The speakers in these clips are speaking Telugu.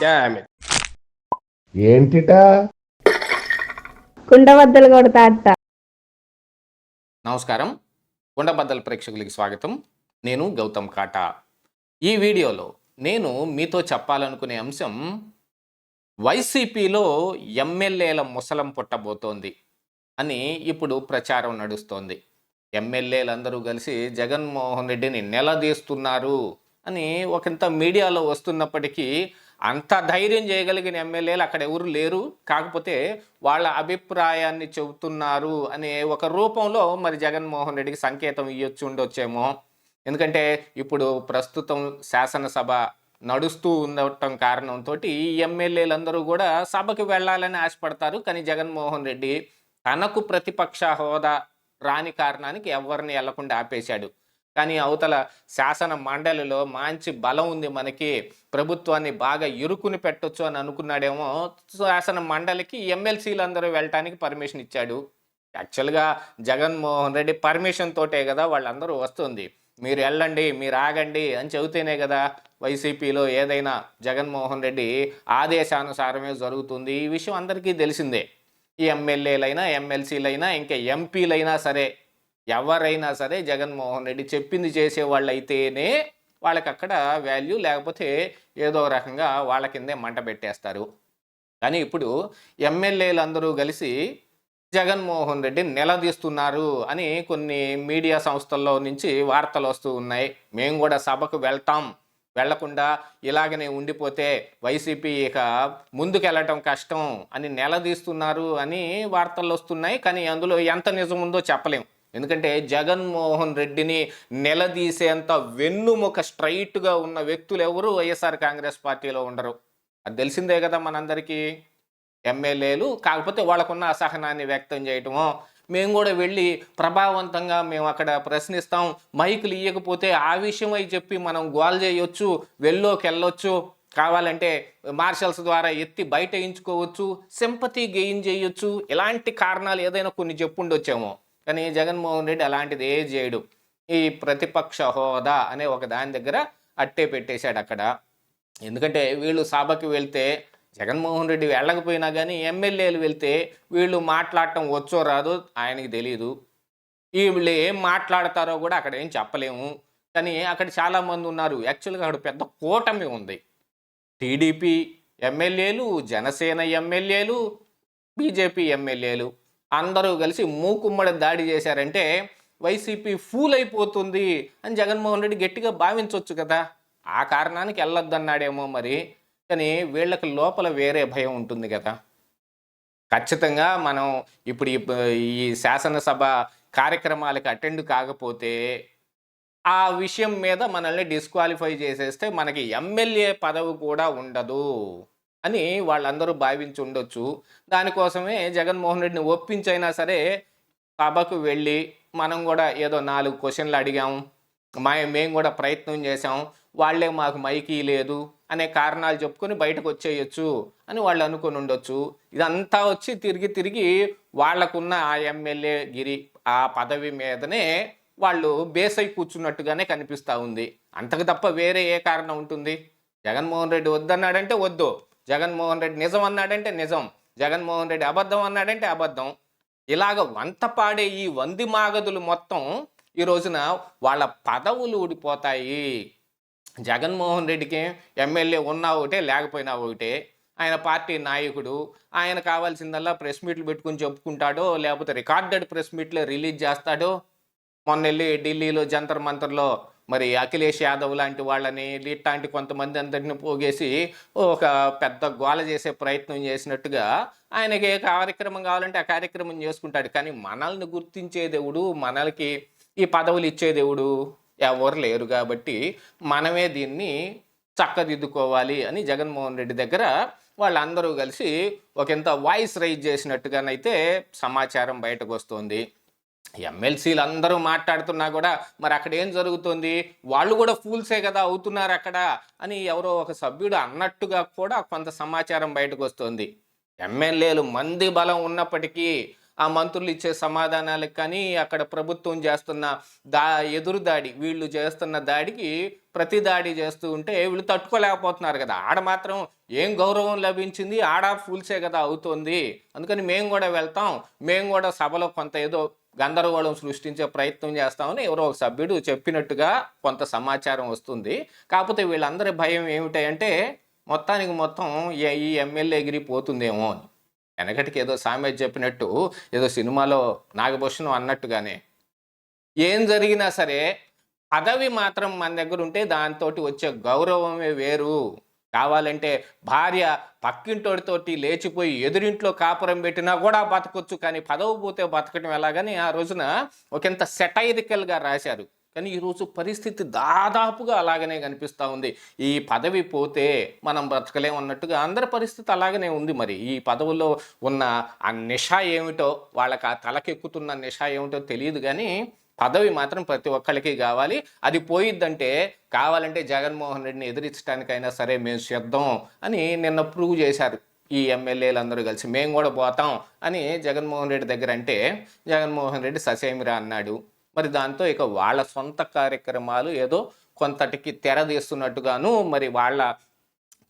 Damn it. ఏంటిటా కుండబద్దలు కొడతా అత్త. నమస్కారం. కుండబద్దల ప్రేక్షకులకి స్వాగతం. నేను గౌతమ్ కాటా. ఈ వీడియోలో నేను మీతో చెప్పాలనుకునే అంశం, వైసీపీలో ఎమ్మెల్యేల ముసలం పుట్టబోతోంది అని ఇప్పుడు ప్రచారం నడుస్తోంది. ఎమ్మెల్యేలందరూ కలిసి జగన్మోహన్ రెడ్డిని నిలదీస్తున్నారు అని ఒకంత మీడియాలో వస్తున్నప్పటికీ అంత ధైర్యం చేయగలిగిన ఎమ్మెల్యేలు అక్కడ ఎవరు లేరు. కాకపోతే వాళ్ళ అభిప్రాయాన్ని చెబుతున్నారు అనే ఒక రూపంలో మరి జగన్మోహన్ రెడ్డికి సంకేతం ఇవ్వచ్చు ఉండొచ్చేమో. ఎందుకంటే ఇప్పుడు ప్రస్తుతం శాసనసభ నడుస్తూ ఉండటం కారణంతో ఈ ఎమ్మెల్యేలందరూ కూడా సభకు వెళ్ళాలని ఆశపడతారు. కానీ జగన్మోహన్ రెడ్డి తనకు ప్రతిపక్ష హోదా రాని కారణానికి ఎవరిని వెళ్లకుండా ఆపేశాడు. కానీ అవతల శాసన మండలిలో మంచి బలం ఉంది, మనకి ప్రభుత్వాన్ని బాగా ఇరుకుని పెట్టొచ్చు అని అనుకున్నాడేమో. శాసన మండలికి ఎమ్మెల్సీలు అందరూ వెళ్ళటానికి పర్మిషన్ ఇచ్చాడు. యాక్చువల్గా జగన్మోహన్ రెడ్డి పర్మిషన్ తోటే కదా వాళ్ళందరూ వస్తుంది. మీరు వెళ్ళండి, మీరు ఆగండి అని చెబితేనే కదా వైసీపీలో ఏదైనా జగన్మోహన్ రెడ్డి ఆదేశానుసారమే జరుగుతుంది. ఈ విషయం అందరికీ తెలిసిందే. ఈ ఎమ్మెల్యేలైనా ఎమ్మెల్సీలైనా ఇంకా ఎంపీలైనా సరే ఎవరైనా సరే జగన్మోహన్ రెడ్డి చెప్పింది చేసేవాళ్ళు అయితేనే వాళ్ళకి అక్కడ వాల్యూ, లేకపోతే ఏదో రకంగా వాళ్ళ కిందే మంట పెట్టేస్తారు. కానీ ఇప్పుడు ఎమ్మెల్యేలు అందరూ కలిసి జగన్మోహన్ రెడ్డి నిలదీస్తున్నారు అని కొన్ని మీడియా సంస్థల్లో నుంచి వార్తలు వస్తూ ఉన్నాయి. మేము కూడా సభకు వెళ్తాం, వెళ్లకుండా ఇలాగనే ఉండిపోతే వైసీపీ ఇక ముందుకెళ్ళటం కష్టం అని నిలదీస్తున్నారు అని వార్తలు వస్తున్నాయి. కానీ అందులో ఎంత నిజం ఉందో చెప్పలేం. ఎందుకంటే జగన్మోహన్ రెడ్డిని నిలదీసేంత వెన్నుముక స్ట్రైట్గా ఉన్న వ్యక్తులు ఎవరు వైఎస్ఆర్ కాంగ్రెస్ పార్టీలో ఉండరు. అది తెలిసిందే కదా మనందరికీ. ఎమ్మెల్యేలు కాకపోతే వాళ్ళకున్న అసహనాన్ని వ్యక్తం చేయటమో, మేము కూడా వెళ్ళి ప్రభావవంతంగా మేము అక్కడ ప్రశ్నిస్తాం, మైకులు ఇవ్వకపోతే ఆ విషయమై చెప్పి మనం గోల్ చేయొచ్చు, వెళ్ళొచ్చు, కావాలంటే మార్షల్స్ ద్వారా ఎత్తి బయట వేయించుకోవచ్చు, సింపతి గెయిన్ చేయొచ్చు, ఇలాంటి కారణాలు ఏదైనా కొన్ని చెప్పుండొచ్చేమో. కానీ జగన్మోహన్ రెడ్డి అలాంటిది ఏ చేయడు. ఈ ప్రతిపక్ష హోదా అనే ఒక దాని దగ్గర అట్టే పెట్టేశాడు అక్కడ. ఎందుకంటే వీళ్ళు సభకి వెళ్తే, జగన్మోహన్ రెడ్డి వెళ్ళకపోయినా కానీ ఎమ్మెల్యేలు వెళ్తే వీళ్ళు మాట్లాడటం వచ్చో రాదో ఆయనకి తెలియదు. వీళ్ళు ఏం మాట్లాడతారో కూడా అక్కడ ఏం చెప్పలేము. కానీ అక్కడ చాలామంది ఉన్నారు. యాక్చువల్గా అక్కడ పెద్ద కూటమి ఉంది. టీడీపీ ఎమ్మెల్యేలు, జనసేన ఎమ్మెల్యేలు, బీజేపీ ఎమ్మెల్యేలు అందరూ కలిసి మూకుమ్మడి దాడి చేశారంటే వైసీపీ ఫూల్ అయిపోతుంది అని జగన్మోహన్ రెడ్డి గట్టిగా భావించవచ్చు కదా. ఆ కారణానికి వెళ్ళొద్దన్నాడేమో మరి. కానీ వీళ్ళకి లోపల వేరే భయం ఉంటుంది కదా. ఖచ్చితంగా మనం ఇప్పుడు ఈ శాసనసభ కార్యక్రమాలకు అటెండ్ కాకపోతే ఆ విషయం మీద మనల్ని డిస్క్వాలిఫై చేసేస్తే మనకి ఎమ్మెల్యే పదవి కూడా ఉండదు అని వాళ్ళందరూ భావించి ఉండొచ్చు. దానికోసమే జగన్మోహన్ రెడ్డిని ఒప్పించైనా సరే సభకు వెళ్ళి మనం కూడా ఏదో 4 క్వశ్చన్లు అడిగాము, మేము కూడా ప్రయత్నం చేసాం, వాళ్ళే మాకు మైకీ లేదు అనే కారణాలు చెప్పుకొని బయటకు వచ్చేయచ్చు అని వాళ్ళు అనుకుని ఉండొచ్చు. ఇదంతా వచ్చి తిరిగి వాళ్లకున్న ఆ ఎమ్మెల్యే గిరి, ఆ పదవి మీదనే వాళ్ళు బేసై కూర్చున్నట్టుగానే కనిపిస్తూ ఉంది. అంతకు తప్ప వేరే ఏ కారణం ఉంటుంది? జగన్మోహన్ రెడ్డి వద్దన్నాడంటే వద్దు, జగన్మోహన్ రెడ్డి నిజం అన్నాడంటే నిజం, జగన్మోహన్ రెడ్డి అబద్ధం అన్నాడంటే అబద్ధం. ఇలాగ వంత పాడే ఈ వంది మాగదులు మొత్తం ఈ రోజున వాళ్ళ పదవులు ఊడిపోతాయి. జగన్మోహన్ రెడ్డికి ఎమ్మెల్యే ఉన్నా ఒకటే, లేకపోయినా ఒకటే. ఆయన పార్టీ నాయకుడు. ఆయన కావాల్సిందల్లా ప్రెస్ మీట్లు పెట్టుకుని చెప్పుకుంటాడో, లేకపోతే రికార్డెడ్ ప్రెస్ మీట్లే రిలీజ్ చేస్తాడో. మొన్న వెళ్ళి ఢిల్లీలో జంతర్ మంతర్లో మరి అఖిలేష్ యాదవ్ లాంటి వాళ్ళని, ఇట్లాంటి కొంతమంది అందరిని పోగేసి ఒక పెద్ద గోల చేసే ప్రయత్నం చేసినట్టుగా ఆయనకి ఏ కార్యక్రమం కావాలంటే ఆ కార్యక్రమం చేసుకుంటాడు. కానీ మనల్ని గుర్తించే దేవుడు, మనకి ఈ పదవులు ఇచ్చే దేవుడు ఎవరు లేరు. కాబట్టి మనమే దీన్ని చక్కదిద్దుకోవాలి అని జగన్మోహన్ రెడ్డి దగ్గర వాళ్ళందరూ కలిసి ఒకంత వాయిస్ రైజ్ చేసినట్టుగానైతే సమాచారం బయటకు వస్తుంది. ఎమ్మెల్సీలు అందరూ మాట్లాడుతున్నా కూడా మరి అక్కడ ఏం జరుగుతుంది, వాళ్ళు కూడా ఫూల్సే కదా అవుతున్నారు అక్కడ అని ఎవరో ఒక సభ్యుడు అన్నట్టుగా కూడా కొంత సమాచారం బయటకు వస్తుంది. ఎమ్మెల్యేలు మంది బలం ఉన్నప్పటికీ ఆ మంత్రులు ఇచ్చే సమాధానాలకు కానీ అక్కడ ప్రభుత్వం చేస్తున్న ఎదురు దాడి, వీళ్ళు చేస్తున్న దాడికి ప్రతి దాడి చేస్తూ ఉంటే వీళ్ళు తట్టుకోలేకపోతున్నారు కదా. ఆడ మాత్రం ఏం గౌరవం లభించింది, ఆడ ఫూల్సే కదా అవుతోంది, అందుకని మేము కూడా వెళ్తాం, మేము కూడా సభలో కొంత ఏదో గందరగోళం సృష్టించే ప్రయత్నం చేస్తామని ఎవరో ఒక సభ్యుడు చెప్పినట్టుగా కొంత సమాచారం వస్తుంది. కాకపోతే వీళ్ళందరి భయం ఏమిటంటే మొత్తానికి మొత్తం ఈ ఎమ్మెల్యే ఎగిరిపోతుందేమో అని. వెనకటికి ఏదో సామెత చెప్పినట్టు, ఏదో సినిమాలో నాగభూషణం అన్నట్టుగానే ఏం జరిగినా సరే పదవి మాత్రం మన దగ్గర ఉంటే దాంతో వచ్చే గౌరవమే వేరు. కావాలంటే భార్య పక్కింటోడితోటి లేచిపోయి ఎదురింట్లో కాపురం పెట్టినా కూడా బతకొచ్చు, కానీ పదవి పోతే బతకడం ఎలాగని ఆ రోజున ఒకంత సెటైరికల్గా రాశారు. కానీ ఈరోజు పరిస్థితి దాదాపుగా అలాగనే కనిపిస్తూ ఉంది. ఈ పదవి పోతే మనం బ్రతకలేమన్నట్టుగా అందరి పరిస్థితి అలాగనే ఉంది. మరి ఈ పదవుల్లో ఉన్న ఆ నిష ఏమిటో, వాళ్ళకి ఆ తలకెక్కుతున్న నిష ఏమిటో తెలియదు, కానీ పదవి మాత్రం ప్రతి ఒక్కరికి కావాలి. అది పోయిద్దంటే కావాలంటే జగన్మోహన్ రెడ్డిని ఎదిరించడానికైనా సరే మేము సిద్ధం అని నిన్న ప్రూవ్ చేశారు ఈ ఎమ్మెల్యేలు అందరూ కలిసి. మేము కూడా పోతాం అని జగన్మోహన్ రెడ్డి దగ్గర అంటే జగన్మోహన్ రెడ్డి ససేమిరా అన్నాడు. మరి దాంతో ఇక వాళ్ళ సొంత కార్యక్రమాలు ఏదో కొంతటికి తెరదీస్తున్నట్టుగాను, మరి వాళ్ళ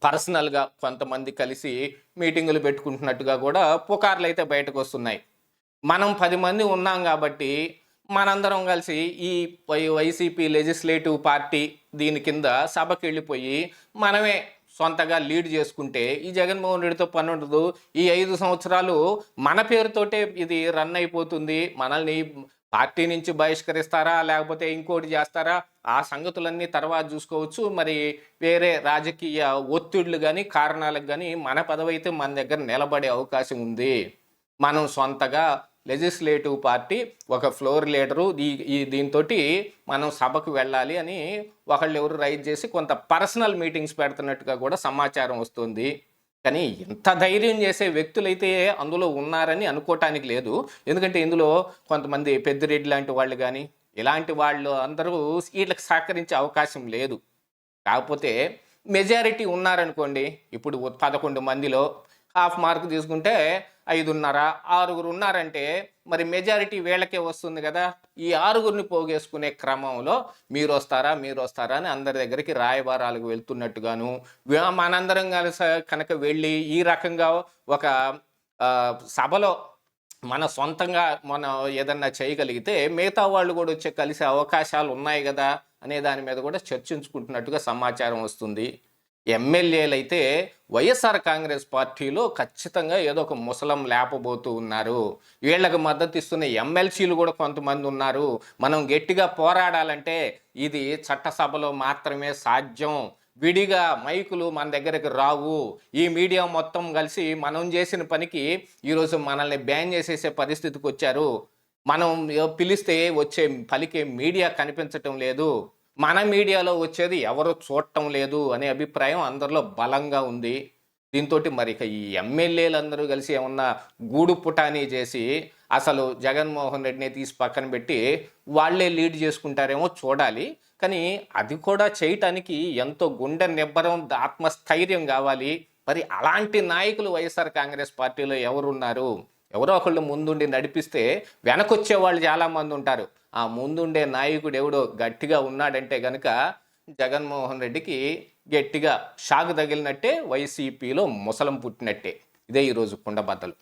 పర్సనల్గా కొంతమంది కలిసి మీటింగులు పెట్టుకుంటున్నట్టుగా కూడా పుకార్లు అయితే బయటకు వస్తున్నాయి. మనం 10 మంది ఉన్నాం కాబట్టి మనందరం కలిసి ఈ వైసీపీ లెజిస్లేటివ్ పార్టీ దీని కింద సభకి వెళ్ళిపోయి మనమే సొంతగా లీడ్ చేసుకుంటే ఈ జగన్మోహన్ రెడ్డితో పని ఉండదు. ఈ 5 సంవత్సరాలు మన పేరుతోటే ఇది రన్ అయిపోతుంది. మనల్ని పార్టీ నుంచి బహిష్కరిస్తారా లేకపోతే ఇంకోటి చేస్తారా ఆ సంగతులన్నీ తర్వాత చూసుకోవచ్చు. మరి వేరే రాజకీయ ఒత్తిళ్లు కానీ కారణాలకు కానీ మన పదవి అయితే మన దగ్గర నిలబడే అవకాశం ఉంది. మనం సొంతగా లెజిస్లేటివ్ పార్టీ ఒక ఫ్లోర్ లీడరు దీంతో మనం సభకు వెళ్ళాలి అని ఒకళ్ళు ఎవరు రైజ్ చేసి కొంత పర్సనల్ మీటింగ్స్ పెడుతున్నట్టుగా కూడా సమాచారం వస్తుంది. కానీ ఎంత ధైర్యం చేసే వ్యక్తులైతే అందులో ఉన్నారని అనుకోవటానికి లేదు. ఎందుకంటే ఇందులో కొంతమంది పెద్దిరెడ్డి లాంటి వాళ్ళు కానీ ఇలాంటి వాళ్ళు అందరూ వీళ్ళకి సహకరించే అవకాశం లేదు. కాకపోతే మెజారిటీ ఉన్నారనుకోండి, ఇప్పుడు 11 మందిలో హాఫ్ మార్క్ తీసుకుంటే 5.5, 6 ఉన్నారంటే మరి మెజారిటీ వీళ్ళకే వస్తుంది కదా. ఈ 6 పోగేసుకునే క్రమంలో మీరు వస్తారా అని అందరి దగ్గరికి రాయబారాలకు వెళ్తున్నట్టుగాను, మనందరం కలిసి కనుక వెళ్ళి ఈ రకంగా ఒక సభలో మన సొంతంగా మనం ఏదన్నా చేయగలిగితే మిగతా వాళ్ళు కూడా వచ్చే కలిసే అవకాశాలు ఉన్నాయి కదా అనే దాని మీద కూడా చర్చించుకుంటున్నట్టుగా సమాచారం వస్తుంది. ఎమ్మెల్యేలు అయితే వైఎస్ఆర్ కాంగ్రెస్ పార్టీలో ఖచ్చితంగా ఏదో ఒక ముసలం లేపబోతూ ఉన్నారు. వీళ్ళకి మద్దతు ఇస్తున్న ఎమ్మెల్సీలు కూడా కొంతమంది ఉన్నారు. మనం గట్టిగా పోరాడాలంటే ఇది చట్టసభలో మాత్రమే సాధ్యం. విడిగా మైకులు మన దగ్గరికి రావు. ఈ మీడియా మొత్తం కలిసి మనం చేసిన పనికి ఈరోజు మనల్ని బ్యాన్ చేసేసే పరిస్థితికి వచ్చారు. మనం పిలిస్తే వచ్చే పలికే మీడియా కనిపించటం లేదు, మన మీడియాలో వచ్చేది ఎవరు చూడటం లేదు అనే అభిప్రాయం అందరిలో బలంగా ఉంది. దీంతో మరి ఈ ఎమ్మెల్యేలందరూ కలిసి ఏమన్నా గూడు పుటానీ చేసి అసలు జగన్మోహన్ రెడ్డిని తీసి పక్కన పెట్టి వాళ్ళే లీడ్ చేసుకుంటారేమో చూడాలి. కానీ అది కూడా చేయటానికి ఎంతో గుండె నిబ్బరం, ఆత్మస్థైర్యం కావాలి. మరి అలాంటి నాయకులు వైఎస్ఆర్ కాంగ్రెస్ పార్టీలో ఎవరున్నారు? ఎవరో ఒకళ్ళు ముందుండి నడిపిస్తే వెనకొచ్చే వాళ్ళు చాలామంది ఉంటారు. ఆ ముందుండే నాయకుడు ఎవడో గట్టిగా ఉన్నాడంటే కనుక జగన్మోహన్ రెడ్డికి గట్టిగా షాక్ తగిలినట్టే, వైసీపీలో ముసలం పుట్టినట్టే. ఇదే ఈరోజు కుండబద్దలు.